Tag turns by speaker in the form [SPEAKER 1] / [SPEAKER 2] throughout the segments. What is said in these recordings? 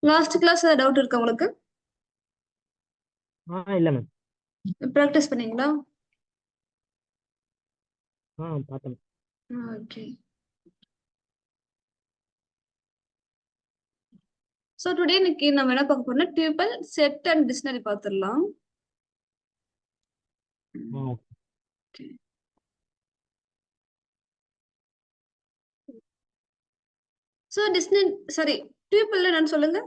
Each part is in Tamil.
[SPEAKER 1] லாஸ்ட் கிளாஸ் ஏதாவது டவுட் இருக்கா உங்களுக்கு?
[SPEAKER 2] இல்ல மேம்.
[SPEAKER 1] ப்ராக்டிஸ் பண்ணீங்களா?
[SPEAKER 2] பார்த்தேன்.
[SPEAKER 1] ஓகே. ஸோ டுடே இன்னைக்கு நம்ம என்ன பார்க்க போறோம்னா டியூபல் செட் அண்ட் டிக்ஷனரி பார்த்துடலாம். ஸோ டிக்ஷனரி சாரி டியூபல் என்னன்னு சொல்லுங்க.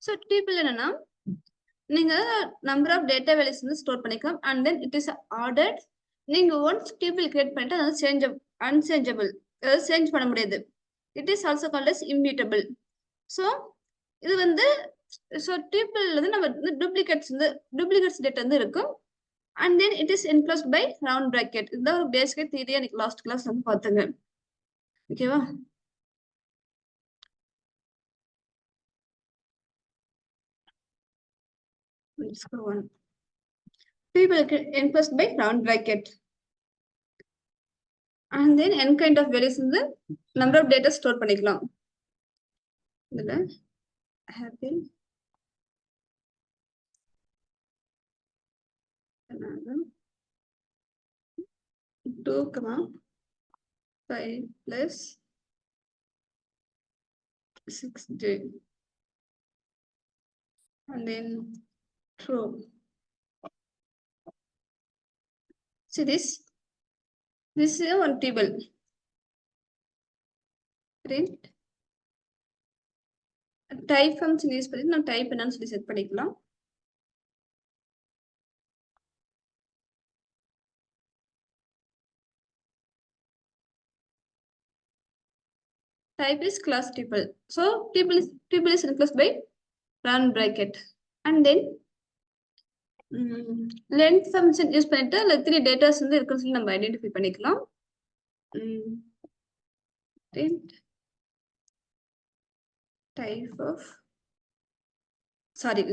[SPEAKER 1] ஸோ டியூபல் என்னன்னா நீங்க நம்பர் ஆஃப் டேட்டா வேல்யூஸ் வந்து ஸ்டோர் பண்ணிக்கலாம் and then it is ordered. நீங்க ஒன்ஸ் டியூபிள் கிரியேட் பண்ணிட்டு அதாவது அன்சேஞ்சபிள், அதாவது சேஞ்ச் பண்ண முடியாது. It is also called as immutable. So இது வந்து ஸோ டியூபிள் வந்து நம்ம டூப்ளிகேட்ஸ் டேட்டா வந்து இருக்கும் and then it is enclosed by round bracket. இதுதான் ஒரு பேசிக் தியரி எனக்கு லாஸ்ட் கிளாஸ் வந்து பார்த்துங்க. ஓகேவா? Tuple enclosed by round bracket. And then n kind of values in the number of data store பண்ணிக்கலாம். இதுல happy 2, 5 plus 6j and then true. See this is one table. Print type function use பண்ணி நம்ம டைப் என்னன்னு சொல்லி செட் பண்ணிக்கலாம். Type is class tuple. So tuple is enclosed by round bracket and then length function use பண்ணிட்டு அதுல எத்தனை டேட்டாஸ் வந்து இருக்குன்னு சொல்லி நம்ம ஐடென்டிஃபை பண்ணிக்கலாம். Type of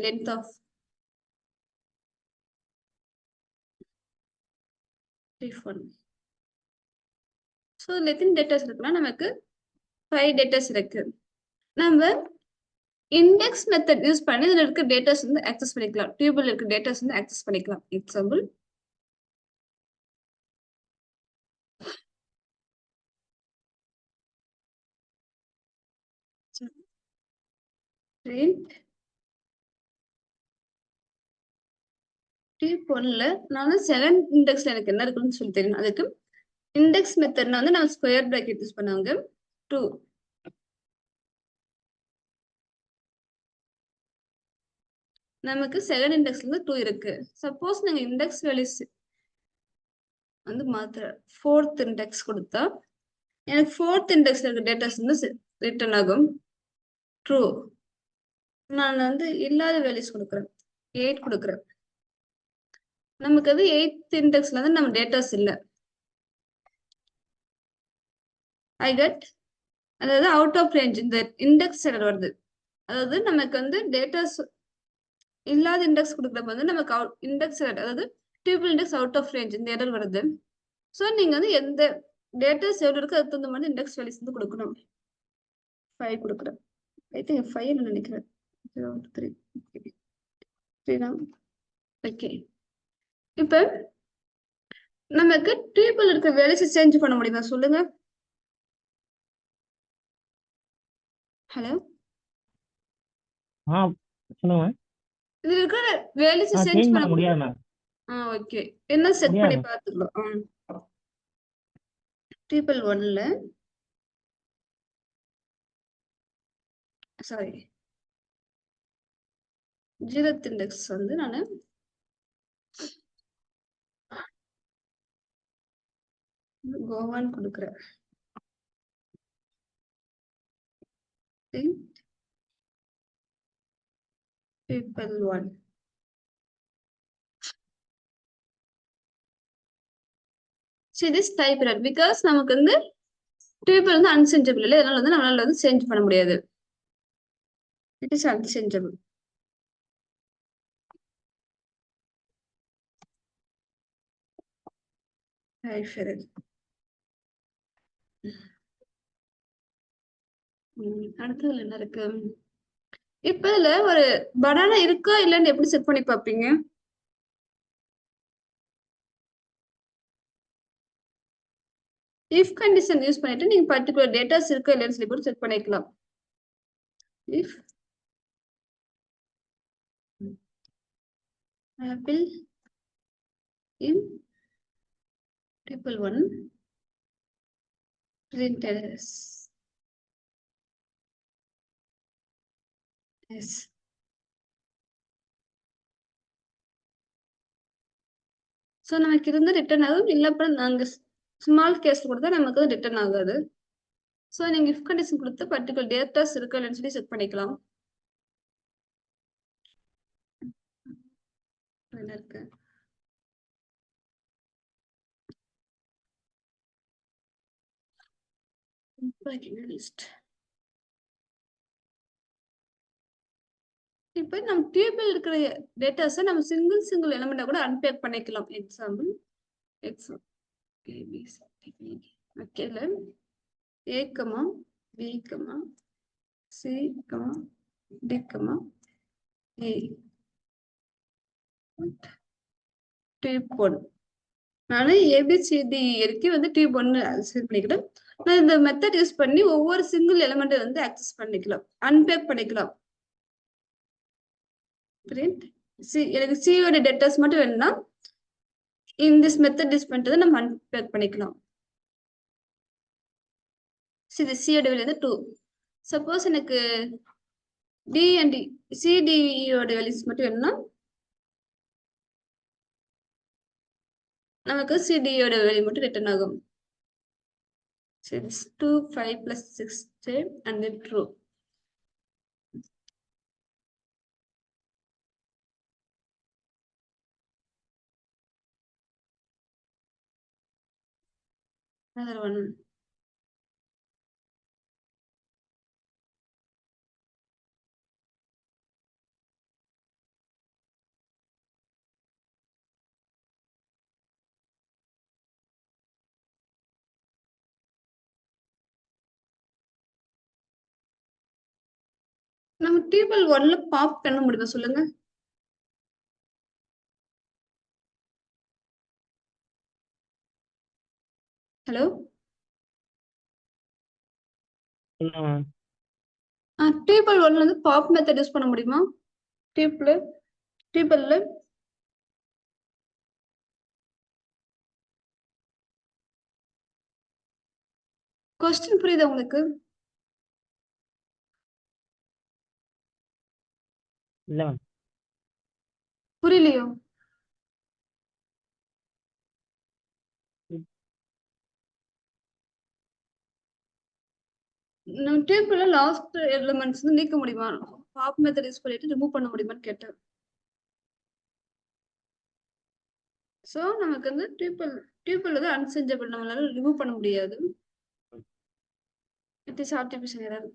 [SPEAKER 1] length of so இதுல எத்தனை டேட்டாஸ் இருக்குன்னா நமக்கு 5 டேட்டாஸ் இருக்கு. நம்ம இண்டெக்ஸ் மெத்தட் யூஸ் பண்ணி இதுல இருக்க டேட்டாஸ் வந்து ஆக்சஸ் பண்ணிக்கலாம். டியூபிள் இருக்க டேட்டாஸ் வந்து ஆக்சஸ் பண்ணிக்கலாம். எக்ஸாம்பிள் டியூப் ஒன்ல நான் செகண்ட் இண்டெக்ஸ்ல எனக்கு என்ன இருக்குன்னு சொல்லி தெரியும். அதுக்கு இண்டெக்ஸ் மெத்தட்னா வந்து நான் ஸ்கொயர் பிராக்கெட் யூஸ் பண்ணுவாங்க. 2 நமக்கு செகண்ட் இண்டெக்ஸ்ல இருந்து 2 இருக்கு. சப்போஸ் நீங்க இண்டெக்ஸ் வேல்யூஸ் வந்து மாத்திர ஃபோர்த் இண்டெக்ஸ் கொடுத்தா எனக்கு ஃபோர்த் இண்டெக்ஸ்ல இருக்க டேட்டாஸ் வந்து ரிட்டர்ன் ஆகும் ட்ரூ. நான் வந்து இல்லாத வேல்யூஸ் கொடுக்குறேன், 8 கொடுக்குறேன். நமக்கு அது 8th இண்டெக்ஸ்ல வந்து நம்ம டேட்டாஸ் இல்லை. ஐ கெட் அதாவது அவுட் ஆஃப் ரேஞ்ச் இந்த இண்டெக்ஸ் எரர் வருது. அதாவது நமக்கு வந்து டேட்டாஸ் இல்லாத இண்டெக்ஸ் கொடுக்குறப்ப வந்து நமக்கு இண்டெக்ஸ் எரர், அதாவது tuple index out of range இந்த எரர் வருது. ஸோ நீங்க வந்து எந்த டேட்டாஸ் எவ்வளோ இருக்கு அதுக்கு தகுந்த மாதிரி இண்டெக்ஸ் வேல்யூஸ் வந்து கொடுக்கணும். 5 கொடுக்குறேன். ஐ திங்க் 5 நினைக்கிறேன். 0 3 ஓகே. இப்ப நமக்கு டியூபிள் இருக்க வேல்யூஸ் சேஞ்ச் பண்ண முடியுமா சொல்லுங்க. ஹலோ
[SPEAKER 2] சொல்லுங்க.
[SPEAKER 1] இதுல இருக்கிற வேல்யூஸ் சேஞ்ச் பண்ண
[SPEAKER 2] முடியாது மேம்.
[SPEAKER 1] ஓகே. என்ன செட் பண்ணி பார்த்துக்கலாம். டியூபிள் 1ல சாரி 0th இண்டெக்ஸ் வந்து நான் கோவான் கொடுக்குறேன். Tuple 1 see this type error because நமக்கு வந்து டியூபிள் வந்து அன்சேஞ்சபிள் இல்லை. அதனால வந்து நம்மளால வந்து சேஞ்ச் பண்ண முடியாது. It is unchangeable. type error அடுத்ததுல என்ன இருக்கு? இப்ப இதுல ஒரு பனானா இருக்கா இல்லன்னு எப்படி செக் பண்ணி பாப்பீங்க? இஃப் கண்டிஷன் யூஸ் பண்ணிட்டு நீங்க பர்டிகுலர் டேட்டாஸ் இருக்கா இல்லைன்னு சொல்லி கூட செக் பண்ணிக்கலாம். If apple in triple one printed as yes. So நமக்கு இருந்து ரிட்டர்ன் ஆகும். இல்லை அப்புறம் நாங்கள் ஸ்மால் கேஸ் கொடுத்தா நமக்கு வந்து ரிட்டர்ன் ஆகாது. ஸோ நீங்க இஃப் கண்டிஷன் கொடுத்து பர்டிகுலர் டேட்டாஸ் இருக்கா இல்லைன்னு சொல்லி செக் பண்ணிக்கலாம். என்ன இருக்கு? லிஸ்ட். இப்போ நம்ம டேபிள் இருக்கிற டேட்டாஸை நம்ம சிங்கிள் எலிமெண்டா கூட அன்பேக் பண்ணிக்கலாம். எக்ஸாம்பிள் ஓகேல A, B, C, D, A. Tuple 1 நான் ஏபிசிடி வரைக்கும் வந்து டியூப் 1 செட் பண்ணிக்கிட்டேன். நான் இந்த மெத்தட் யூஸ் பண்ணி ஒவ்வொரு சிங்கிள் எலிமெண்ட் வந்து ஆக்சஸ் பண்ணிக்கலாம், அன்பேக் பண்ணிக்கலாம். எனக்கு சியோட டேட்டாஸ் மட்டும் வேணும்னா இந்த மெத்தட் யூஸ் பண்ணிட்டு நம்ம அன்பேக் பண்ணிக்கலாம். இது சியோட வேல்யூ வந்து 2. சப்போஸ் எனக்கு டி அண்ட் சிடியோட வேல்யூஸ் மட்டும் வேணும்னா நமக்கு சிடியோட வேல்யூ மட்டும் ரிட்டர்ன் ஆகும். சரி, 2 5 plus 6 and then true. Another one. நம்ம டேபிள் 1ல பாப் பண்ண முடியுமா சொல்லுங்க? ஹலோ, டேபிள் 1ல வந்து பாப் மெத்தட் யூஸ் பண்ண முடியுமா? டேபிள்ல கொஸ்டின் புரியுதா உங்களுக்கு?
[SPEAKER 2] இல்ல மேம்.
[SPEAKER 1] புரியலையோ? நம்ம டேபிள்ல லாஸ்ட் எலிமெண்ட்ஸ் வந்து நீக்க முடியுமா? பாப் மெத்தட் யூஸ் பண்ணிட்டு ரிமூவ் பண்ண முடியுமான்னு கேட்டேன். சோ நமக்கு வந்து டேபிள் வந்து அன்செஞ்சபிள், நம்மளால ரிமூவ் பண்ண முடியாது. It is artificial error.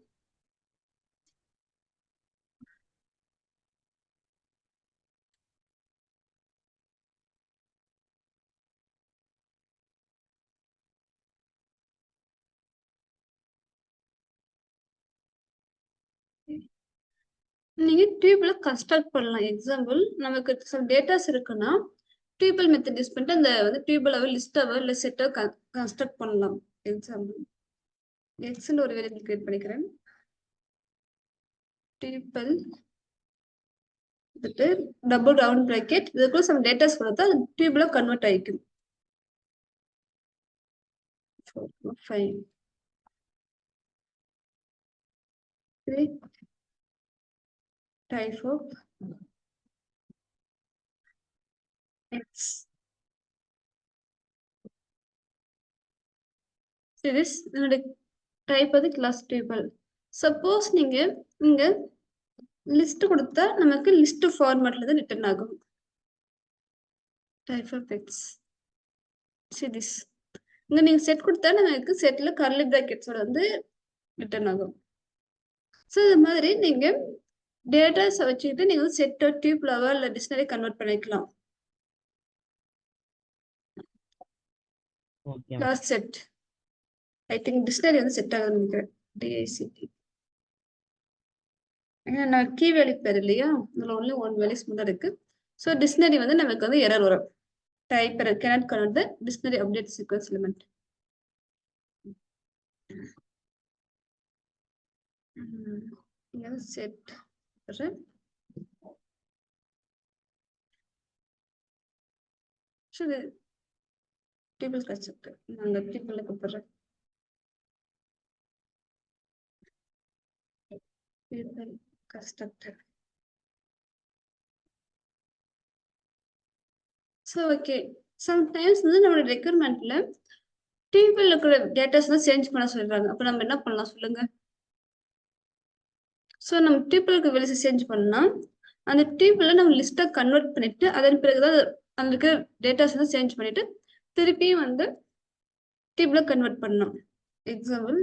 [SPEAKER 1] நீங்க டேபிள கன்ஸ்ட்ரக்ட் பண்ணலாம். எக்ஸாம்பிள், நமக்கு சம் டேட்டாஸ் இருக்குன்னா டேபிள் மெத்தட் யூஸ் பண்ணிட்டு அந்த வந்து டேபிளாவோ லிஸ்டாவோ இல்ல செட்டோ கன்ஸ்ட்ரக்ட் பண்ணலாம். எக்ஸாம்பிள், எக்ஸ்ல ஒரு வேரியபிள் கிரியேட் பண்ணிக்கிறேன். டேபிள் டபுள் ரவுண்ட் பிராக்கெட், இதுக்குள்ள சம் டேட்டாஸ் கொடுத்தா அது டேபிளா கன்வெர்ட் ஆயிக்கும். 5 3 type of x. This என்னோட டைப் அது கிளாஸ் டேபிள். சப்போஸ் நீங்க இங்க லிஸ்ட் கொடுத்தா நமக்கு லிஸ்ட் ஃபார்மேட்ல தான் ரிட்டர்ன் ஆகும். Type of X. See this. இங்க நீங்க செட் கொடுத்தா நமக்கு செட்ல கர்லி பிராக்கெட்ஸோட வந்து ரிட்டர்ன் ஆகும். ஸோ இது மாதிரி நீங்க டேட்டாஸை வச்சுக்கிட்டு நீங்க வந்து செட்டோ டியூப்லவோ இல்ல டிக்ஷனரி கன்வெர்ட் பண்ணிக்கலாம்.
[SPEAKER 2] Okay.
[SPEAKER 1] Class set. I think dictionary வந்து செட் ஆகுதுன்னு நினைக்கிறேன். DICT. நான் கீ வேல்யூ பேர் இல்லையா, இதுல ஒன்லி ஒன் வேல்யூஸ் மட்டும் இருக்கு. ஸோ டிக்ஷனரி வந்து நமக்கு வந்து எரர் வரும். Type cannot convert the dictionary update sequence element. Set table constructor நாங்கள் டேபிளில் கொடுத்துட்றேன். Table constructor. So okay, sometimes வந்து நம்மளோட ரெக்யர்மெண்ட்ல டேபிள் இருக்கிற டேட்டாஸ் தான் சேஞ்ச் பண்ண சொல்றாங்க. அப்போ நம்ம என்ன பண்ணலாம் சொல்லுங்க? ஸோ நம்ம டேபிளுக்கு வெளியே சேஞ்ச் பண்ணா அந்த டேபிளை நம்ம லிஸ்ட்டை கன்வெர்ட் பண்ணிட்டு அதன் பிறகுதான் அதில் இருக்கிற டேட்டாஸ் வந்து சேஞ்ச் பண்ணிட்டு திருப்பியும் வந்து டேபிளை கன்வெர்ட் பண்ணணும். எக்ஸாம்பிள்,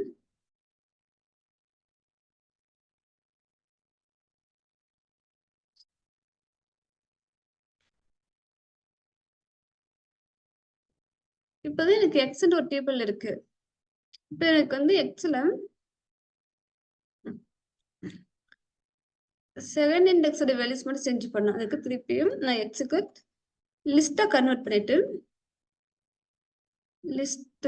[SPEAKER 1] இப்போதான் எனக்கு எக்ஸ்ன்ற ஒரு டேபிள் இருக்கு. இப்போ எனக்கு வந்து எக்ஸ்ல செகண்ட் இண்டெக்ஸோட வேல்யூஸ் மட்டும் சேஞ்ச் பண்ணணும். அதுக்கு திருப்பியும் நான் எக்ஸுக்கு லிஸ்ட்டை கன்வெர்ட் பண்ணிட்டு லிஸ்ட்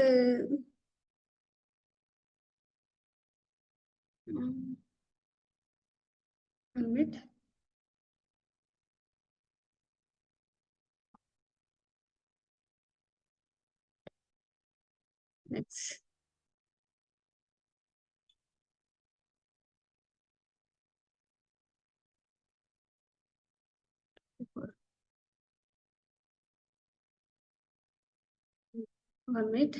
[SPEAKER 1] next 1 minute.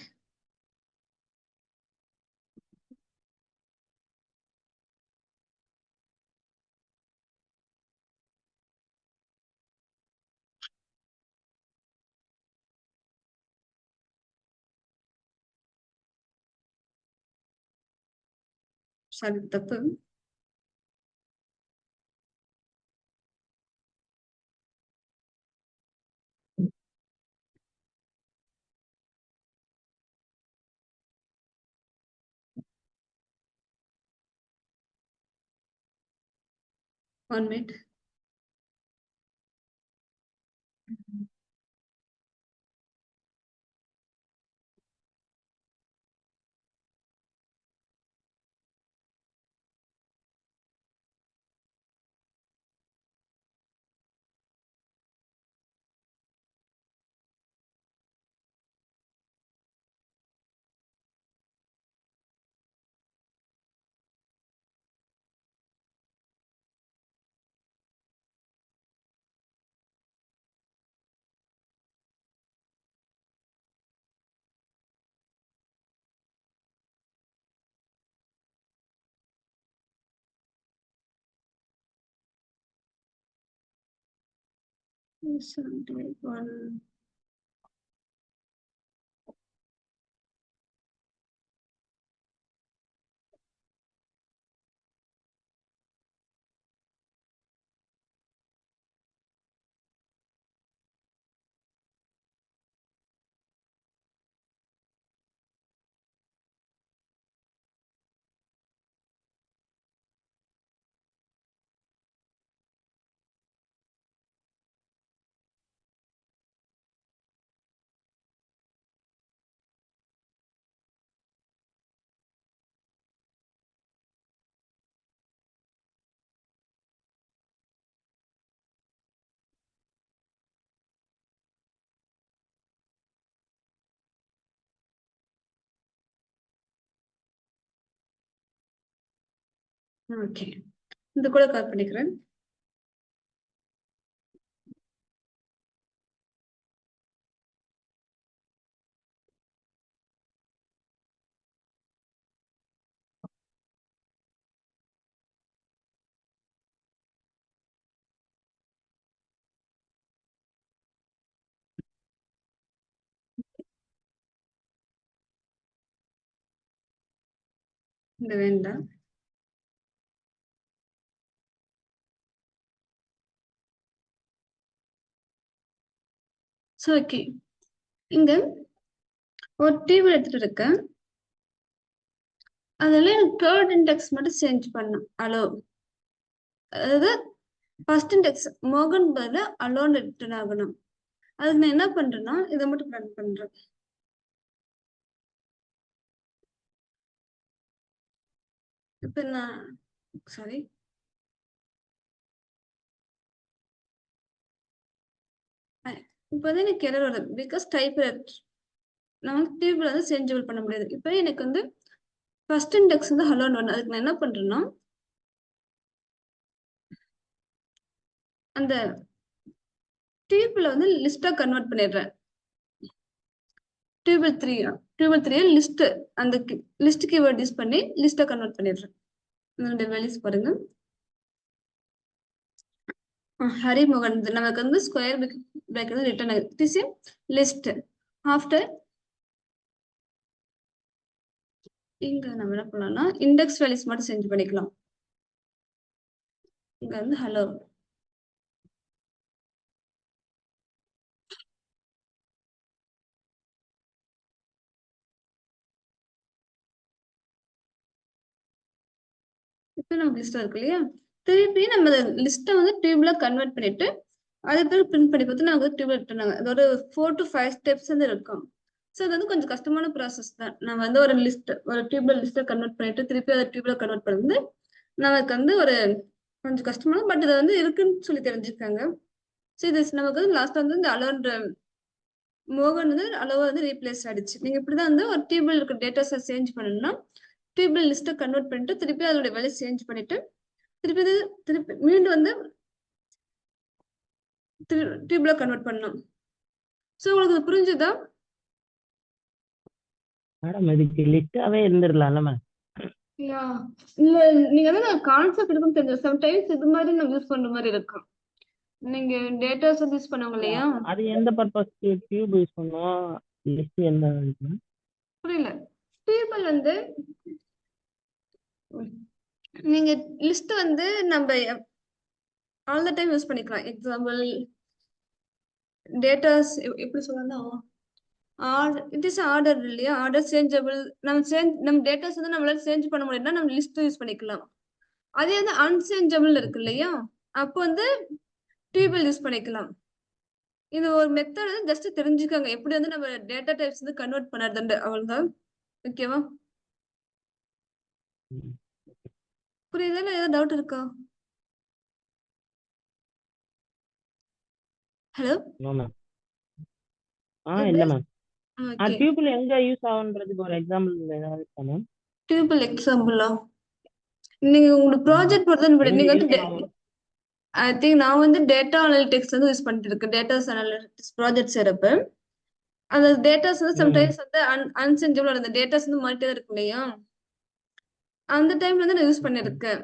[SPEAKER 1] சாரி, தப்பு. One minute. One. ஓகே, இந்த கூட கால் பண்ணிக்கிறேன். இந்த வேண்டாம். ஸோ ஓகே, இங்க ஒரு டேபிள் எடுத்துட்டு இருக்கேன். அதில் எனக்கு தேர்ட் இண்டெக்ஸ் மட்டும் சேஞ்ச் பண்ணேன். ஹலோ, அதாவது ஃபர்ஸ்ட் இண்டெக்ஸ் மோகன் பதில அலோன் ரிட்டர்ன் ஆகணும். அதுக்கு நான் என்ன பண்றேன்னா இதை மட்டும் ரன் பண்றேன். இப்ப நான் சாரி இப்போ வந்து எனக்கு எரர் வருது பிகாஸ் டைப் நான் டேபிள் வந்து சேஞ்சபிள் பண்ண முடியாது. இப்போ எனக்கு வந்து ஃபர்ஸ்ட் இண்டெக்ஸ் வந்து ஹலோன்னு வரணும். அதுக்கு நான் என்ன பண்றேன்னா அந்த டேபிள வந்து லிஸ்டா கன்வெர்ட் பண்ணிடுறேன். டேபிள் 3 லிஸ்ட் அந்த லிஸ்ட் கீவேர்ட் யூஸ் பண்ணி லிஸ்டா கன்வெர்ட் பண்ணிடுறேன். இதனுடைய வேல்யூஸ் பாருங்க. ஹரிமோகன் நமக்கு வந்து ஸ்கொயர் பிரேக்கெட் வந்து ரிட்டர்ன் ஆகுது. It is a list. After இங்க நம்ம என்ன பண்ணலாம்னா இண்டெக்ஸ் வேல்யூஸ் மட்டும் சேஞ்ச் பண்ணிக்கலாம். இங்க வந்து ஹலோ இப்போ நமக்கு லிஸ்டா இருக்கு இல்லையா, திருப்பி நம்ம லிஸ்ட்டை வந்து டியூப்ல கன்வெர்ட் பண்ணிட்டு அது பேர் பிரிண்ட் பண்ணி பார்த்து நமக்கு டியூப்ல ரிட்டர்ன் ஆகும். அது ஒரு 4 to 5 ஸ்டெப்ஸ் வந்து இருக்கும். ஸோ அது வந்து கொஞ்சம் கஷ்டமான ப்ராசஸ் தான். நம்ம வந்து ஒரு லிஸ்ட் ஒரு டியூப்ல லிஸ்ட்டை கன்வெர்ட் பண்ணிட்டு திருப்பி அதை டியூப்ல கன்வெர்ட் பண்ணுறது நமக்கு வந்து ஒரு கொஞ்சம் கஷ்டமான, பட் இது வந்து இருக்குன்னு சொல்லி தெரிஞ்சுக்காங்க. ஸோ இது நமக்கு வந்து லாஸ்ட் வந்து இந்த அலோன்ற மோகன் வந்து அளவு வந்து ரீப்ளேஸ் ஆயிடுச்சு. நீங்க இப்படிதான் வந்து ஒரு டேபிள் இருக்க டேட்டாஸை சேஞ்ச் பண்ணணும்னா டேபிள் லிஸ்ட்டை கன்வெர்ட் பண்ணிட்டு திருப்பி அதோட வேலையை சேஞ்ச் பண்ணிட்டு திருப்பி திருப்பி மீண்டும் வந்து டேபிள கன்வெர்ட் பண்ணணும். ஸோ உங்களுக்கு புரிஞ்சுதா?
[SPEAKER 2] மேடம் இதுக்கு லிஸ்டாவே இருந்துடலாம்ல மேம்.
[SPEAKER 1] இல்ல நீங்க வந்து கான்செப்ட் இருக்குன்னு தெரிஞ்சு சம்டைம்ஸ் இது மாதிரி நம்ம யூஸ் பண்ற மாதிரி இருக்கும். நீங்க டேட்டாஸ் வந்து யூஸ் பண்ணுவாங்க இல்லையா?
[SPEAKER 2] அது எந்த பர்பஸ்க்கு டியூப் யூஸ் பண்ணுவோம், லிஸ்ட் எந்த இதுக்கு?
[SPEAKER 1] புரியல. டேபிள் வந்து நீங்க லிஸ்ட் வந்து நம்ம ஆல் த டைம் யூஸ் பண்ணிக்கலாம். எக்ஸாம்பிள் டேட்டாஸ் எப்படி சொல்லலாம், இட் இஸ் ஆர்டர் இல்லையா, ஆர்டர் சேஞ்சபிள். நம்ம டேட்டாஸ் வந்து நம்மளால சேஞ்ச் பண்ண முடியும்னா நம்ம லிஸ்ட் யூஸ் பண்ணிக்கலாம். அதே வந்து அன்சேஞ்சபிள் இருக்கு இல்லையா, அப்போ வந்து டேபிள் யூஸ் பண்ணிக்கலாம். இது ஒரு மெத்தட் வந்து ஜஸ்ட் தெரிஞ்சுக்கோங்க எப்படி வந்து நம்ம டேட்டா டைப்ஸ் வந்து கன்வெர்ட் பண்ணுறதுண்டு, அவ்வளவுதான். ஓகேவா? புரியுதா இல்ல ஏதாவது டவுட் இருக்கா? ஹலோ
[SPEAKER 2] மேம் இல்ல மேம்.
[SPEAKER 1] ஓகே.
[SPEAKER 2] டியூப்ல எங்க யூஸ் ஆகுன்றதுக்கு ஒரு எக்ஸாம்பிள் ஏதாவது இருக்கா மேம்?
[SPEAKER 1] டேபிள் எக்ஸாம்பிளா? நீங்க உங்களுக்கு ப்ராஜெக்ட் பொறுத்து
[SPEAKER 2] எங்க
[SPEAKER 1] நீங்க
[SPEAKER 2] யூஸ்
[SPEAKER 1] வந்து
[SPEAKER 2] ஆகும்?
[SPEAKER 1] ஐ திங்க் நான் வந்து டேட்டா அனலிட்டிக்ஸ் வந்து யூஸ் பண்ணிட்டு இருக்கேன். டேட்டாஸ் அனலிட்டிக்ஸ் ப்ராஜெக்ட் செய்யறப்ப அந்த டேட்டாஸ் வந்து சம்டைம்ஸ் வந்து அன்சென்சிபிள் அந்த டேட்டாஸ் வந்து மாறிட்டே தான் இருக்கு இல்லையா, அந்த டைம்ல வந்து நான் யூஸ் பண்ணிருக்கேன்.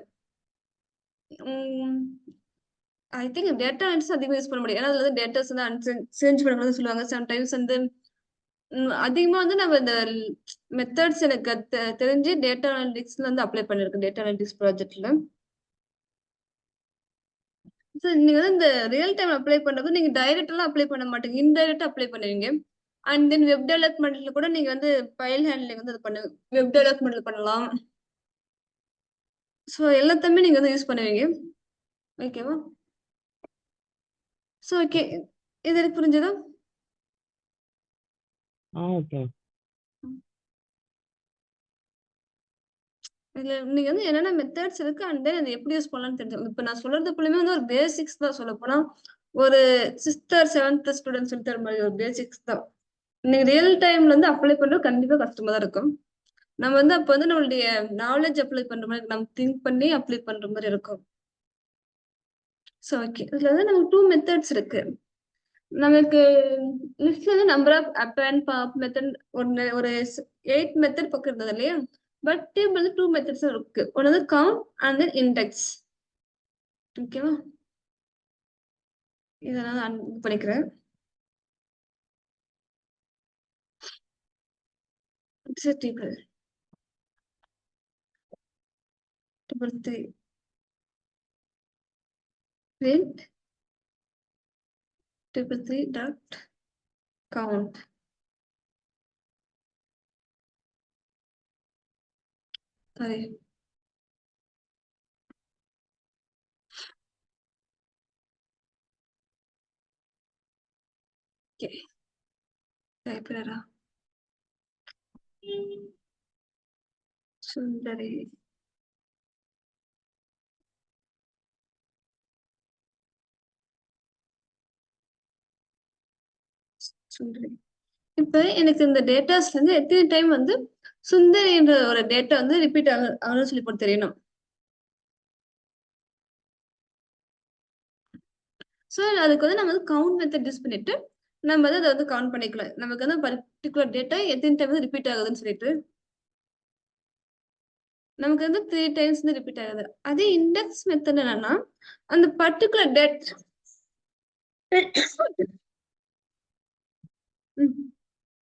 [SPEAKER 1] ஐ திங்க் டேட்டா அனலிட்டிக்ஸ் அதிகமாக யூஸ் பண்ண முடியும். ஏன்னா அதுல வந்து டேட்டாஸ் வந்து சேஞ்ச் பண்ணக்கூடாதுன்னு சொல்லுவாங்க. சம்டைம்ஸ் வந்து அதிகமா வந்து நம்ம இந்த மெத்தட்ஸ் எனக்கு தெரிஞ்சு டேட்டா அனலிட்டிக்ஸ்ல வந்து அப்ளை பண்ணிருக்கேன். டேட்டா அனலிட்டிக்ஸ் ப்ராஜெக்ட்ல. ஸோ நீங்க வந்து இந்த ரியல் டைம் அப்ளை பண்றது நீங்க டைரக்ட்லாம் அப்ளை பண்ண மாட்டீங்க, இன்டைரக்டா அப்ளை பண்ணுவீங்க. அண்ட் தென் வெப் டெவலப்மெண்ட்ல கூட நீங்க வந்து ஃபைல் ஹேண்ட்லிங் வந்து அது பண்ணுங்க, வெப் டெவலப்மெண்ட்ல பண்ணலாம். ஸோ எல்லாத்தையுமே நீங்க வந்து யூஸ் பண்ணுவீங்க. ஓகேவா? ஸோ ஓகே, இது எனக்கு புரிஞ்சதா?
[SPEAKER 2] ஓகே.
[SPEAKER 1] இதுல நீங்க வந்து என்னென்ன மெத்தட்ஸ் இருக்கு அண்ட் தென் அதை எப்படி யூஸ் பண்ணலாம்னு தெரிஞ்சு இப்ப நான் சொல்றது ஃபுல்லுமே வந்து ஒரு பேசிக்ஸ் தான். சொல்ல போனா ஒரு 6th or 7th ஸ்டூடெண்ட் சொல்லி தர மாதிரி ஒரு பேசிக்ஸ் தான். நீங்க ரியல் டைம்ல வந்து அப்ளை பண்றது கண்டிப்பா கஷ்டமா தான் இருக்கும். நம்ம வந்து அப்ப வந்து நம்மளுடைய நாலேஜ் அப்ளை பண்ற மாதிரி நம்ம திங்க் பண்ணி அப்ளை பண்ற மாதிரி இருக்கும். ஸோ ஓகே, இதுல வந்து நமக்கு 2 மெத்தட்ஸ் இருக்கு. நமக்கு லிஸ்ட்ல வந்து number of up and pop method ஒரு 8 மெத்தட் பக்கம் இருந்தது இல்லையா, பட் டேபிள் 2 மெத்தட்ஸ் இருக்கு. ஒன்று வந்து கவுண்ட் அண்ட் தென் இண்டெக்ஸ். ஓகேவா? இதை நான் பண்ணிக்கிறேன். It's table table 3 print table 3 dot count. Sorry. Okay டைப்ரரா சுந்தரி சுந்தரி. இப்ப எனக்கு இந்த டேட்டாஸ்ல இருந்து எத்தனை டைம் வந்து சுந்தரின்ற ஒரு டேட்டா வந்து ரிப்பீட் ஆகும்னு சொல்லி போட்டு தெரியணும். ஸோ அதுக்கு வந்து நம்ம வந்து கவுண்ட் மெத்தட் யூஸ் பண்ணிட்டு நம்ம வந்து அதை வந்து கவுண்ட் பண்ணிக்கலாம். நமக்கு வந்து பர்டிகுலர் டேட்டா எத்தனை டைம் வந்து ரிப்பீட் ஆகுதுன்னு சொல்லிட்டு நமக்கு வந்து 3 டைம்ஸ் வந்து ரிப்பீட் ஆகுது. அதே இண்டெக்ஸ் மெத்தட் என்னன்னா அந்த பர்டிகுலர் டேட்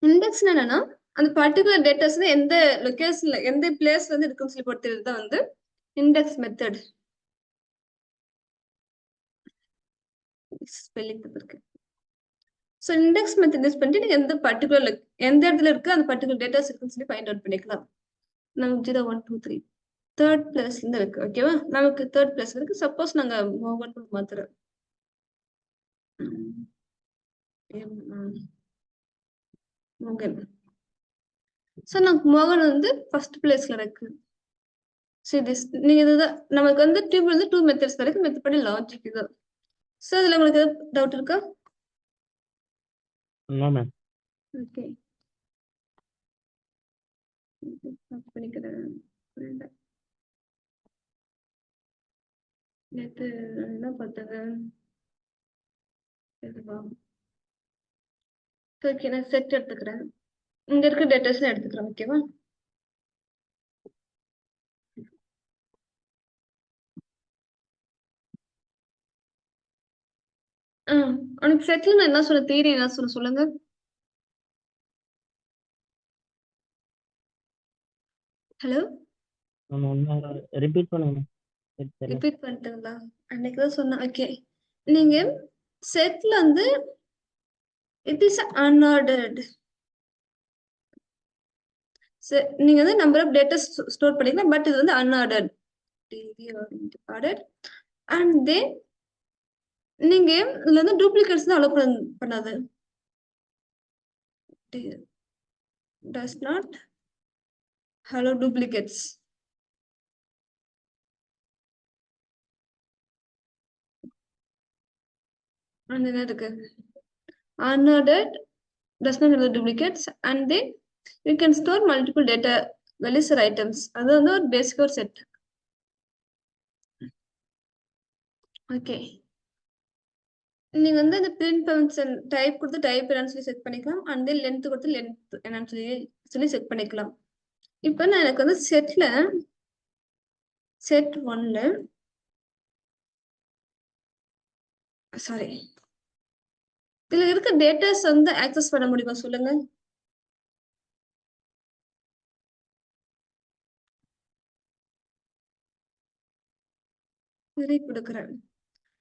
[SPEAKER 1] இண்டெக்ஸ் என்னன்னா அந்த பர்டிகுலர் டேட்டாஸ் வந்து எந்த லொகேஷன்ல எந்த பிளேஸ்ல வந்து இருக்குன்னு சொல்லி போட்டு தான் வந்து இண்டெக்ஸ் மெத்தட். ஸ்பெல்லிங் இருக்கு. ஸோ இண்டெக்ஸ் மெத்தட் யூஸ் பண்ணிட்டு நீங்க எந்த பர்டிகுலர் எந்த இடத்துல இருக்கு அந்த பர்டிகுலர் டேட்டாஸ் இருக்குன்னு சொல்லி ஃபைண்ட் அவுட் பண்ணிக்கலாம். நமக்கு 0 1 2 3 தேர்ட் பிளேஸ்ல இருந்து இருக்கு. ஓகேவா? நமக்கு தேர்ட் பிளேஸ் இருக்கு. சப்போஸ் நாங்க மோகன் மாத்துறோம். மோகன். ஸோ நமக்கு மோகன் வந்து ஃபர்ஸ்ட் பிளேஸ்ல இருக்கு. ஸோ திஸ் நீங்க இதுதான் நமக்கு வந்து டியூபிள் வந்து 2 மெத்தட்ஸ் இருக்கு. மெத்தட் லாஜிக் இது. ஸோ இதுல உங்களுக்கு டவுட் இருக்கா?
[SPEAKER 2] No ma'am.
[SPEAKER 1] ஓகே பண்ணிக்கிறேன். நேற்று என்ன பார்த்தது இதுவா? ஓகே நான் செட் எடுத்துக்கிறேன். இங்க இருக்க டேட்டாஸ் எடுத்துக்கிறேன். ஓகேவா? உனக்கு செட்ல நான் என்ன சொல்ல தியரி என்ன சொல்லுங்க. ஹலோ
[SPEAKER 2] நான் ஒன்று ரிப்பீட் பண்ணுங்க. சரி சரி.
[SPEAKER 1] ரிப்பீட் பண்ணிட்டுங்களா? அன்னைக்கு தான் சொன்னேன். ஓகே நீங்க செட்ல வந்து இட் இஸ் அன்ஆர்டர்ட். நீங்க வந்து நம்பர் ஆஃப் டேட்டா ஸ்டோர் பண்ணிக்கலாம். பட் இது வந்து அன்ஆர்டர்ட். அண்ட் தென் நீங்க இதுல வந்து டூப்ளிகேட்ஸ் தான் அலோவ் பண்ணாது. does not allow duplicates. And then இருக்கு unordered does not allow duplicates and then you can store multiple data values or items. அது வந்து ஒரு பேசிக் ஒரு செட். ஓகே நீங்க வந்து அந்த பிரிண்ட் ஃபங்க்ஷன் டைப் கொடுத்து டைப் என்னன்னு சொல்லி செட் பண்ணிக்கலாம். அண்ட் தென் லென்த் கொடுத்து லென்த் என்னன்னு சொல்லி செட் பண்ணிக்கலாம். இப்போ நான் எனக்கு வந்து செட் 1ல சாரி இதுல இருக்க டேட்டாஸ் வந்து ஆக்சஸ் பண்ண முடியுமா சொல்லுங்க. சரி கொடுக்குறேன்.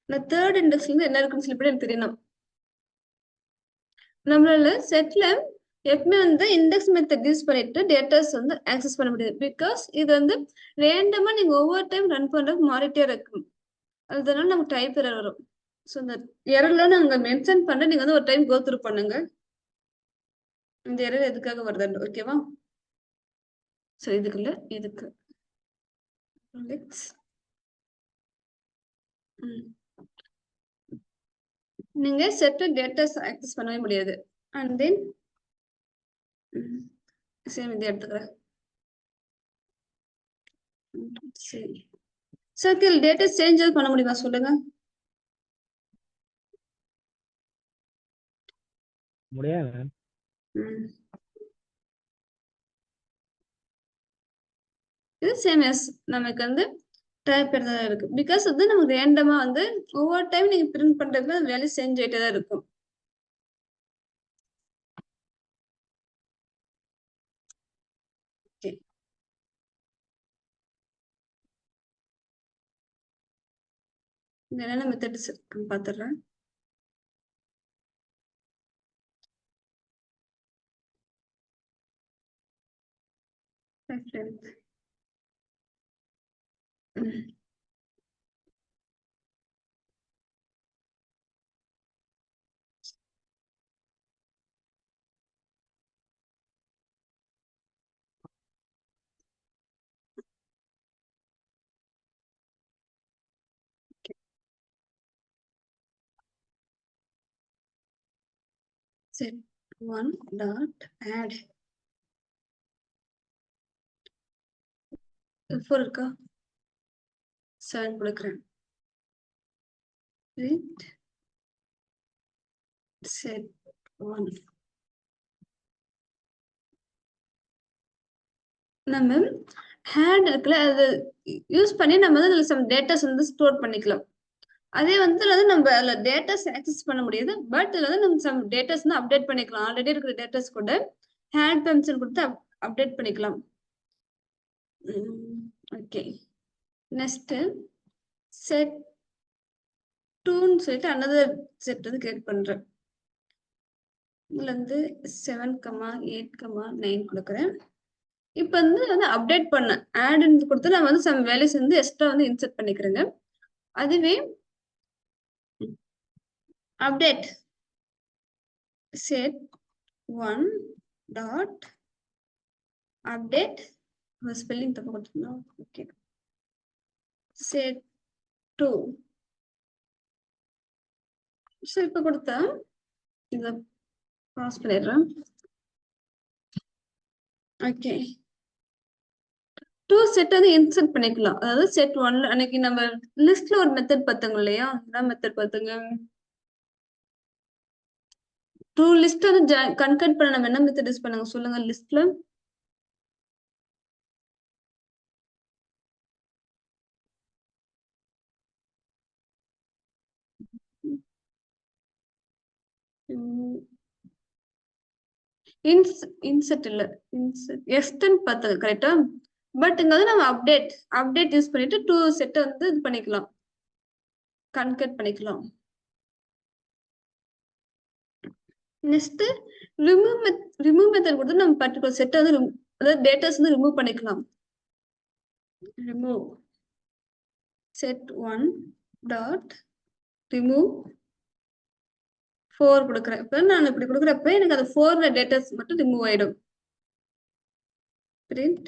[SPEAKER 1] நான் தேர்ட் இண்டெக்ஸ்ல இருந்து என்ன இருக்குன்னு சொல்லி எனக்கு தெரியணும். நம்மளால செட்ல எப்பவுமே வந்து இண்டெக்ஸ் மெத்தட் யூஸ் பண்ணிட்டு டேட்டாஸ் வந்து ஆக்சஸ் பண்ண முடியாது. பிகாஸ் இது வந்து ரேண்டமா நீங்க ஒவ்வொரு டைம் ரன் பண்றது மாறிட்டே இருக்கும். அதனால நமக்கு டைப் எரர் வரும். ஸோ இந்த எரர்ல நாங்க மென்ஷன் பண்ண நீங்க வந்து ஒரு டைம் கோ த்ரூ பண்ணுங்க. இந்த எரர் எதுக்காக வருதுன்னு. ஓகேவா? ஸோ இதுக்குள்ள இதுக்கு நீங்க செட் டேட்டாஸ் ஆக்சஸ் பண்ணவே முடியாது. அண்ட் தென் சேம் இதை எடுத்துக்கிறேன். சரி சர்க்கிள் டேட்டா சேஞ்ச் பண்ண முடியுமா சொல்லுங்க.
[SPEAKER 2] முடியாது.
[SPEAKER 1] இது சேம் எஸ் நமக்கு வந்து டைப் தான் இருக்கு. பிகாஸ் வந்து நமக்கு ரேண்டமா வந்து ஒவ்வொரு டைம் நீங்க பிரிண்ட் பண்றதுக்கு வேல்யூ சேஞ்ச் ஆயிட்டே தான் இருக்கும். என்னென்ன மெத்தட்ஸ் இருக்குன்னு பாத்துடுறேன். set 1 dot add 4 இருக்கா 7 கொடுக்கிறேன் print set 1 நம்ம add இருக்குல்ல அது யூஸ் பண்ணி நம்ம வந்து அதுல some டேட்டாஸ் வந்து ஸ்டோர் பண்ணிக்கலாம் அதே வந்து நம்ம அதுல டேட்டாஸ் ஆக்சஸ் பண்ண முடியாது பட் இதுல வந்து நம்ம சம் டேட்டாஸ் வந்து அப்டேட் பண்ணிக்கலாம் ஆல்ரெடி இருக்கிற டேட்டாஸ் கூட ஹேண்ட் பென்சில் கொடுத்து அப்டேட் பண்ணிக்கலாம் ஓகே நெக்ஸ்ட் செட் 2ன்னு சொல்லிட்டு another செட் வந்து கிரியேட் பண்றேன் இதுல இருந்து 7,8,9 கொடுக்குறேன் இப்போ வந்து அப்டேட் பண்ண ஆட்னு கொடுத்து நான் வந்து சம் வேல்யூஸ் வந்து எக்ஸ்ட்ரா வந்து இன்சர்ட் பண்ணிக்கிறேங்க அதுவே update set 1 dot update spelling தப்பு கொடுத்துருந்தோம் ஓகே set 2 ஸோ இப்போ கொடுத்தா இதை பாஸ் பண்ணிடுறேன் ஓகே 2 செட் வந்து இன்சர்ட் பண்ணிக்கலாம் அதாவது செட் 1 அன்னைக்கு நம்ம லிஸ்ட்ல ஒரு மெத்தட் பார்த்துங்க இல்லையா அதான் மெத்தட் பார்த்துங்க 2 லிஸ்ட் வந்து கன்கட் பண்ண நம்ம என்ன மெத்தட் யூஸ் பண்ணுங்க சொல்லுங்க லிஸ்ட்ல இன்சர்ட் இல்ல இன்சர்ட் எக்ஸ்டெண்ட் பார்த்தது கரெக்டா பட் இங்க வந்து நம்ம அப்டேட் யூஸ் பண்ணிட்டு 2 செட்டை வந்து இது பண்ணிக்கலாம் கன்கட் பண்ணிக்கலாம் நெக்ஸ்ட் ரிமூவ் மெத்தட் கொடுத்து நம்ம பர்டிகுலர் செட்டை வந்து அதாவது டேட்டாஸ் வந்து ரிமூவ் பண்ணிக்கலாம் ரிமூவ் செட் 1 டாட் ரிமூவ் 4 கொடுக்குறேன் இப்போ நான் இப்படி கொடுக்குறப்ப எனக்கு அது 4 டேட்டாஸ் மட்டும் ரிமூவ் ஆயிடும் print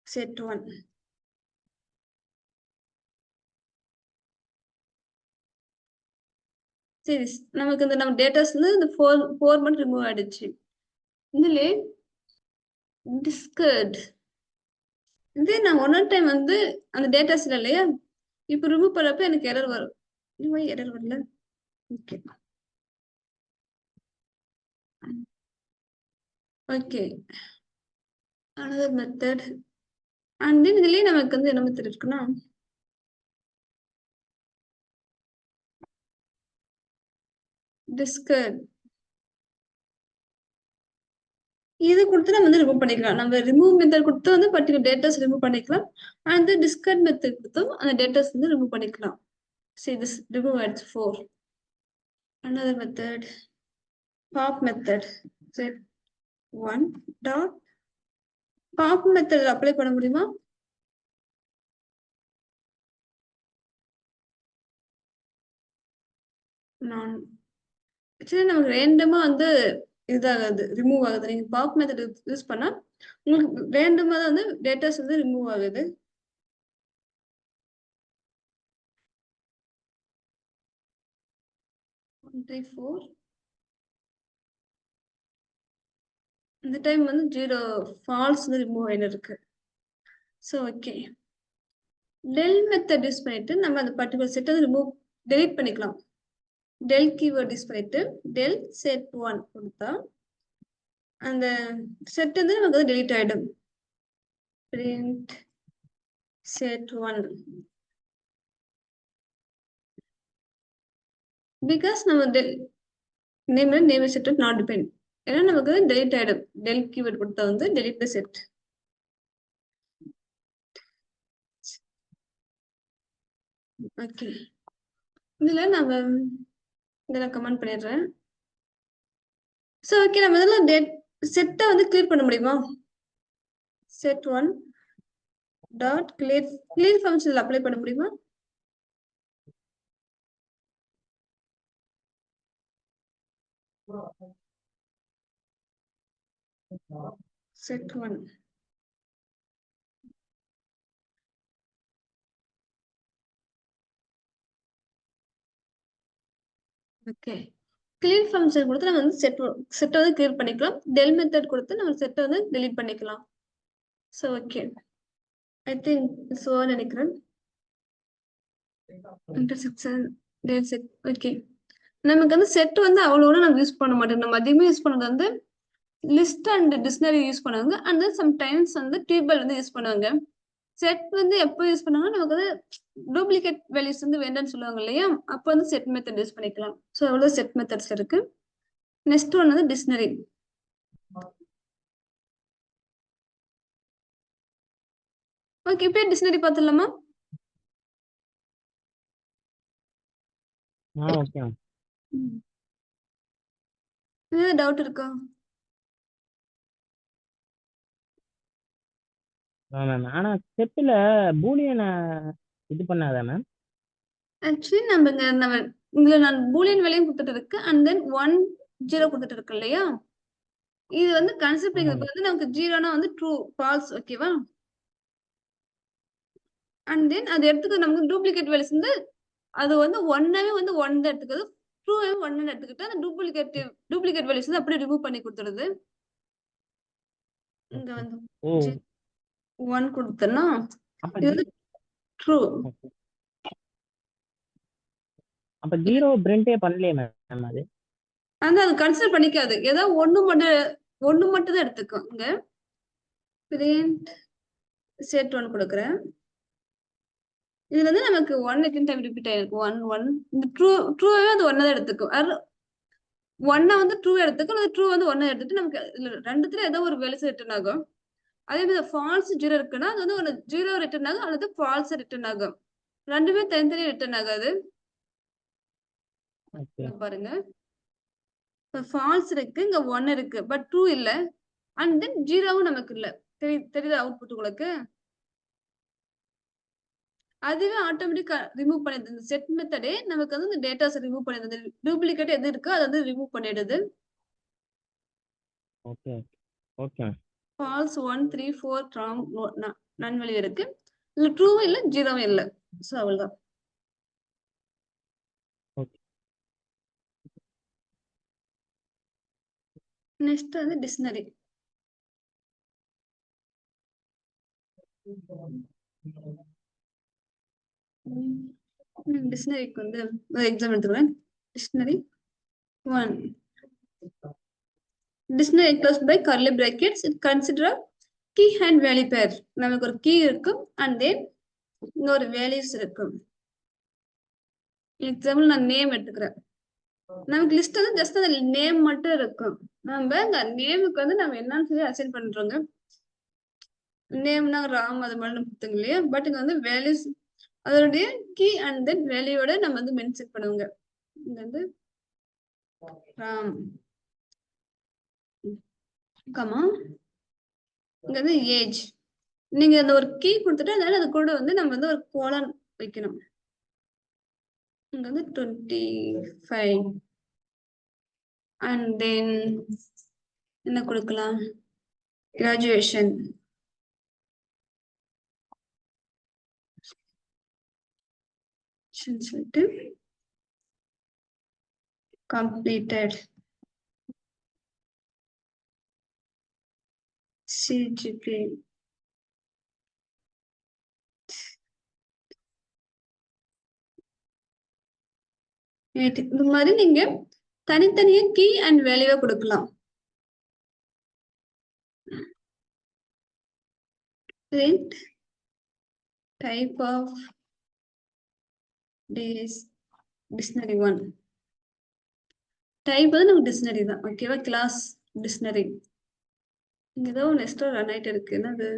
[SPEAKER 1] set 1 சரி நமக்கு இந்த நம்ம டேட்டாஸ் வந்து இந்த 4 மட்டும் ரிமூவ் ஆயிடுச்சு இதுல டிஸ்கர்ட் இதே நான் ஒன் டைம் வந்து அந்த டேட்டாஸ் இல்லையா இப்போ ரிமூவ் பண்ணப்ப எனக்கு எரர் வரும் எரர் வரல okay okay another method and then இதுலயே நமக்கு வந்து என்ன மெத்தட் இருக்குன்னா discard இது கொடுத்து நம்ம வந்து ரிமூவ் பண்ணிக்கலாம் நம்ம ரிமூவ் மெத்தட் கொடுத்து வந்து பர்டிகுலர் டேட்டாஸ் ரிமூவ் பண்ணிக்கலாம் அந்த டிஸ்கார்ட் மெத்தட் கொடுத்தும் அந்த டேட்டாஸ் வந்து ரிமூவ் பண்ணிக்கலாம் see this remove adds 4 another method pop method set 1 dot pop method apply பண்ண முடியுமா நான் ஆக்சுவலி நமக்கு ரேண்டமா வந்து இதாகாது ரிமூவ் ஆகுது நீங்க பாப் மெத்தட் யூஸ் பண்ணா உங்களுக்கு ரேண்டமா தான் வந்து டேட்டாஸ் வந்து ரிமூவ் ஆகுது இந்த டைம் வந்து 0 ஃபால்ஸ் வந்து ரிமூவ் ஆயின்னு இருக்கு so okay tell method use பண்ணிட்டு நம்ம அந்த பர்டிகுலர் செட்டை ரிமூவ் டெலிட் பண்ணிக்கலாம் டெல் கீவேர்ட் யூஸ் பண்ணிட்டு டெல் செட் 1 கொடுத்தா அந்த செட் வந்து நமக்கு வந்து டெலிட் ஆயிடும் print set 1 பிகாஸ் நம்ம நேம் செட் நாட் டிபெண்ட் ஏன்னா நமக்கு வந்து டெலிட் ஆயிடும் டெல் கீவேர்ட் கொடுத்தா வந்து டெலிட் த செட் ஓகே இதுல நம்ம இதெல்லாம் கமெண்ட் பண்ணிடுறேன் ஸோ ஓகே நம்ம இதெல்லாம் செட்டை வந்து கிளியர் பண்ண முடியுமா செட் 1 டாட் கிளியர் ஃபங்க்ஷன்ல அப்ளை பண்ண முடியுமா செட் 1 ஓகே கிளியர் ஃபங்க்ஷன் கொடுத்து நம்ம வந்து செட்டை வந்து கிளியர் பண்ணிக்கலாம். டெல் மெத்தட் கொடுத்து நம்ம செட்டை வந்து delete பண்ணிக்கலாம். So okay, I think so நினைக்கிறேன். Intersection del set okay. நமக்கு வந்து செட் வந்து அவ்வளோ நம்ம யூஸ் பண்ண மாட்டோம். நம்ம அதிகமாக யூஸ் பண்ணது வந்து லிஸ்ட் அண்ட் டிக்ஷனரி யூஸ் பண்ணுவாங்க. அண்ட் சம்டைம்ஸ் வந்து டேபிள் வந்து யூஸ் பண்ணுவாங்க. செட் வந்து எப்போ யூஸ் பண்ணுவாங்க, நமக்கு வந்து டூப்ளிகேட் வேல்யூஸ் வந்து வேண்டாம்னு சொல்லுவாங்க இல்லையா, அப்போ வந்து செட் மெத்தட் யூஸ் பண்ணிக்கலாம். ஸோ அவ்வளோ செட் மெத்தட்ஸ் இருக்கு. நெக்ஸ்ட் ஒன் வந்து டிக்ஷனரி. ஓகே, இப்போ டிக்ஷனரி பார்த்துடலாமா?
[SPEAKER 2] ஓகே
[SPEAKER 1] ஏதாவது டவுட் இருக்கா?
[SPEAKER 2] மேம். ஆனா செட்டில் பூலியனை இது பண்ணாதா மேம்?
[SPEAKER 1] ஆக்சுவலி இங்க நான் பூலியன் வேலையும் கொடுத்துட்டு இருக்கு அண்ட் தென் 1 0 கொடுத்துட்டு இருக்கு இல்லையா, இது வந்து கன்சிடர் பண்ணிக்கிறது வந்து நமக்கு ஜீரோனா வந்து ட்ரூ ஃபால்ஸ். ஓகேவா? அண்ட் தென் அது எடுத்துக்க நமக்கு டூப்ளிகேட் வேல்யூஸ் வந்து அது வந்து ஒன்னாவே வந்து ஒன் தான் எடுத்துக்குது, ட்ரூவே ஒன்னு எடுத்துக்கிட்டு அந்த டூப்ளிகேட் வேல்யூஸ் வந்து அப்படியே ரிமூவ் பண்ணி கொடுத்துருது. இங்க வந்து
[SPEAKER 2] ஓ
[SPEAKER 1] 1 கொடுத்தோம்னா
[SPEAKER 2] அப்ப
[SPEAKER 1] இது வந்து ட்ரூ.
[SPEAKER 2] அப்ப ஜீரோ பிரிண்டே பண்ணலையே மேம் அது.
[SPEAKER 1] அது கன்சிடர் பண்ணிக்காது, ஏதோ ஒண்ணு மட்டும் தான் எடுத்துக்கும். இங்க பிரிண்ட் செட் 1 கொடுக்குறேன். இதுல வந்து நமக்கு 1 எத்தனை டைம் ரிப்பீட் ஆயிருக்கு, 1 1. இந்த ட்ரூவே அது 1 தான் எடுத்துக்கும். 1 வந்து ட்ரூ எடுத்துக்கும், அது ட்ரூ வந்து 1 எடுத்துட்டு நமக்கு ரெண்டுத்துல ஏதோ ஒரு வேல்யூஸ் ரிட்டர்ன் ஆகும். அதே மாதிரி ஃபால்ஸ் 0 இருக்குன்னா அது வந்து ஒரு 0 ரிட்டர்ன் ஆகும் அல்லது ஃபால்ஸ் ரிட்டர்ன் ஆகும். ரெண்டுமே தனித்தனி ரிட்டர்ன் ஆகாது. பாருங்க, ஃபால்ஸ் இருக்கு, இங்க 1 இருக்கு, பட் ட்ரூ இல்ல. அண்ட் தென் 0வும் நமக்கு இல்ல. தெரியுது அவுட்புட் உங்களுக்கு? அதுவே ஆட்டோமேட்டிக்கா ரிமூவ் பண்ணிடுது. இந்த செட் மெத்தடே நமக்கு வந்து இந்த டேட்டாஸ் ரிமூவ் பண்ணிடுது. டூப்ளிகேட் எது இருக்கோ அதை வந்து ரிமூவ் பண்ணிடுது.
[SPEAKER 2] Okay okay.
[SPEAKER 1] ஃபால்ஸ் 1 3 4 நன் வேல்யூ இருக்கு, இல்ல ட்ரூவும் இல்ல ஜீரோவும் இல்ல. சோ அவ்வளவுதான். நெக்ஸ்ட் வந்து டிக்ஷனரி. டிக்ஷனரிக்கு வந்து ஒரு எக்ஸாம் எடுத்துக்கிறேன். Dictionary 1. Dictionary enclosed by curly brackets. It consider key and value pair. நமக்கு ஒரு key இருக்கும் and then இன்னொரு values இருக்கும். எக்ஸாம்பிள் நான் நேம் எடுத்துக்கிறேன். நமக்கு லிஸ்ட் வந்து ஜஸ்ட் அந்த நேம் மட்டும் இருக்கும். நம்ம அந்த நேமுக்கு வந்து நம்ம என்னன்னு சொல்லி அசைன் பண்றோங்க. நேம்னா ராம் அது மாதிரி கொடுத்துங்க இல்லையா, பட் இங்க வந்து வேல்யூஸ் அதோடைய கீ அண்ட் தென் வேல்யூவோட நம்ம வந்து மென்ஷன் பண்ணுவோங்க. இங்க வந்து ராம் கமா இங்க வந்து ஏஜ். நீங்க அந்த ஒரு கீ கொடுத்துட்டு அதனால அது கூட வந்து நம்ம வந்து ஒரு கோலன் வைக்கணும். இங்க வந்து 25 அண்ட் தென் என்ன கொடுக்கலாம், கிராஜுவேஷன் சொல்லிட்டு completed CGPA. இந்த மாதிரி நீங்க தனித்தனியா கீ அண்ட் வேல்யூவை கொடுக்கலாம். print type of dictionary 1. Type வந்து நமக்கு டிக்ஷனரி தான். ஓகேவா? Class dictionary. இங்க ஏதோ நெக்ஸ்ட் ரன் ஆயிட்டு இருக்கு, என்னது?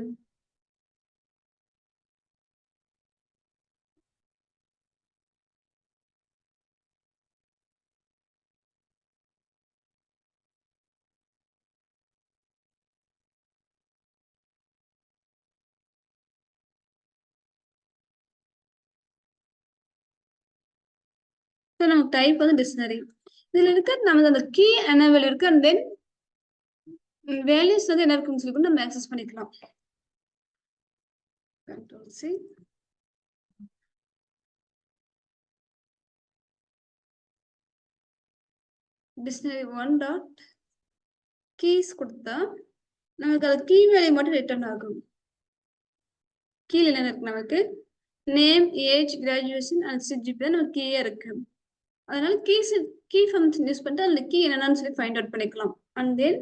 [SPEAKER 1] நமக்கு டைப் வந்து டிக்ஷனரி. இதுல இருக்க நமக்கு அந்த கீ என்ன வேல்யூ இருக்கு அண்ட் தென் வேல்யூஸ் வந்து என்ன இருக்குன்னு சொல்லி நம்ம ஆக்சஸ் பண்ணிக்கலாம். Control C. Dictionary one dot keys கொடுத்தா நமக்கு அது கீ வேல்யூ மட்டும் ரிட்டர்ன் ஆகும். கீழே என்ன இருக்கு நமக்கு name, age, graduation and CGP தான் நமக்கு கீயே இருக்கு. அதனால கீ ஃபங்க்ஷன் யூஸ் பண்ணிட்டு அந்த கீ என்னன்னு சொல்லி ஃபைண்ட் அவுட் பண்ணிக்கலாம். அண்ட் தென்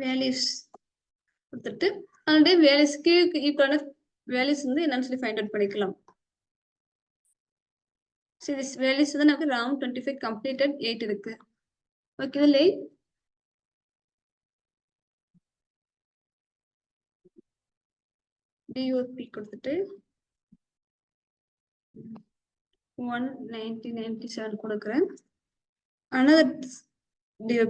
[SPEAKER 1] வேல்யூஸ் கொடுத்துட்டு அண்ட் வேல்யூஸ் கீக்கு ஈக்குவலான வேல்யூஸ் வந்து என்னன்னு சொல்லி ஃபைண்ட் அவுட் பண்ணிக்கலாம். So this values வந்து நமக்கு round 25 completed 8 இருக்கு. ஓகே இதுல DOP கொடுத்துட்டு 19097 கொடுக்குறேன். another DOP